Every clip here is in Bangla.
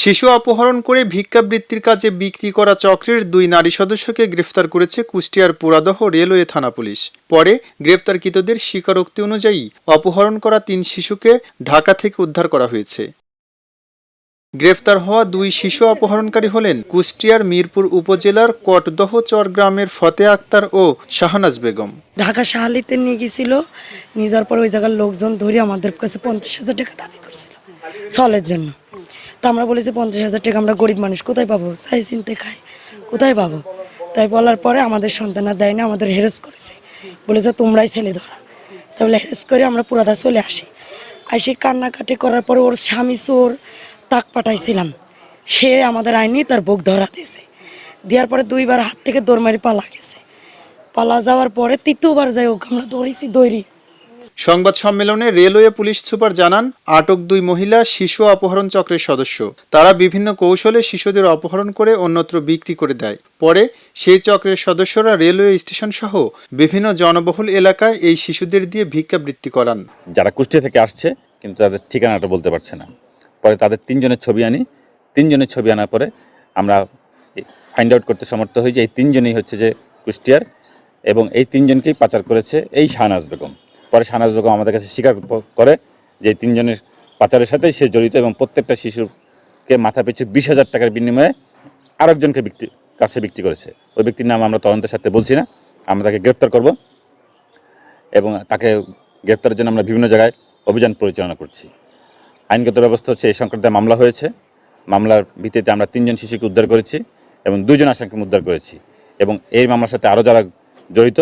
শিশু অপহরণ করে ভিক্ষাবৃত্তির কাজে বিক্রি করা চক্রের 2 নারী সদস্যকে গ্রেফতার করেছে কুষ্টিয়ার পুরাদহ রেলওয়ে থানা পুলিশ। পরে গ্রেফতারকৃতদের স্বীকারোক্তি অনুযায়ী অপহরণ করা 3 শিশুকে ঢাকা থেকে উদ্ধার করা হয়েছে। গ্রেফতার হওয়া 2 শিশু অপহরণকারী হলেন কুষ্টিয়ার মিরপুর উপজেলার কটদহ চর গ্রামের ফতে আক্তার ও শাহনাজ বেগম। ঢাকা শাহালিতে নিয়ে গেছিল, নিয়ে যাওয়ার পর ওই জায়গার লোকজন ধরে আমাদের কাছে 50,000 টাকা দাবি করছিল ছলের জন্য। তো আমরা বলেছি 50,000 টাকা আমরা গরিব মানুষ কোথায় পাবো, চাই চিনতে খাই কোথায় পাবো। তাই বলার পরে আমাদের সন্তান দেয় না, আমাদের হেরেস করেছে, বলেছে তোমরাই ছেলে ধরা। তাহলে হেরেস করে আমরা পুরাদা চলে আসি কান্নাকাটি করার পরে ওর স্বামী চোর তাক পাঠাইছিলাম, সে আমাদের আইনি তার বুক ধরা দিয়েছে, দেওয়ার পরে 2 বার হাত থেকে দৌড় মারি পালা গেছে। পালা যাওয়ার পরে 3য়বার যাই ওকে আমরা দৌড়েছি দৌড়ি। সংবাদ সম্মেলনে রেলওয়ে পুলিশ সুপার জানান, আটক 2 মহিলা শিশু অপহরণ চক্রের সদস্য। তারা বিভিন্ন কৌশলে শিশুদের অপহরণ করে অন্যত্র বিক্রি করে দেয়। পরে সেই চক্রের সদস্যরা রেলওয়ে স্টেশন সহ বিভিন্ন জনবহুল এলাকায় এই শিশুদের দিয়ে ভিক্ষাবৃত্তি করান। যারা কুষ্টিয়া থেকে আসছে কিন্তু তাদের ঠিকানাটা বলতে পারছে না, পরে তাদের 3 জনের ছবি আনি। 3 জনের ছবি আনার পরে আমরা ফাইন্ড আউট করতে সমর্থ হই যে এই 3 জনই হচ্ছে যে কুষ্টিয়ার, এবং এই 3 জনকেই পাচার করেছে এই শাহনাজ বেগম। পরে শাহনাজ বেগম আমাদের কাছে স্বীকার করে যে এই 3 জনের পাচারের সাথেই সে জড়িত, এবং প্রত্যেকটা শিশুকে মাথা পিছু 20,000 টাকার বিনিময়ে আরেকজনকে কাছে বিক্রি করেছে। ওই ব্যক্তির নাম আমরা তদন্তের সাথে বলছি না, আমরা তাকে গ্রেফতার করব, এবং তাকে গ্রেফতারের জন্য আমরা বিভিন্ন জায়গায় অভিযান পরিচালনা করছি। আইনগত ব্যবস্থা হচ্ছে এই সংক্রান্তে মামলা হয়েছে, মামলার ভিত্তিতে আমরা 3 জন শিশুকে উদ্ধার করেছি এবং 2 জন আসামিকে উদ্ধার করেছি, এবং এই মামলার সাথে আরও যারা জড়িত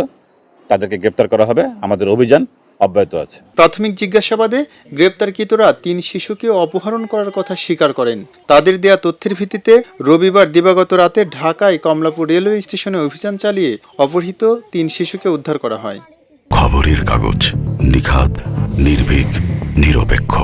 তাদেরকে গ্রেপ্তার করা হবে। আমাদের অভিযান অব্যাহত আছে। প্রাথমিক জিজ্ঞাসাবাদে গ্রেপ্তারকৃতরা 3 শিশুকে অপহরণ করার কথা স্বীকার করেন। তাদের দেয়া তথ্যের ভিত্তিতে রবিবার দিবাগত রাতে ঢাকায় কমলাপুর রেলওয়ে স্টেশনে অভিযান চালিয়ে অপহৃত 3 শিশুকে উদ্ধার করা হয়। খবরের কাগজ, নিখাত, নির্ভীক, নিরপেক্ষ।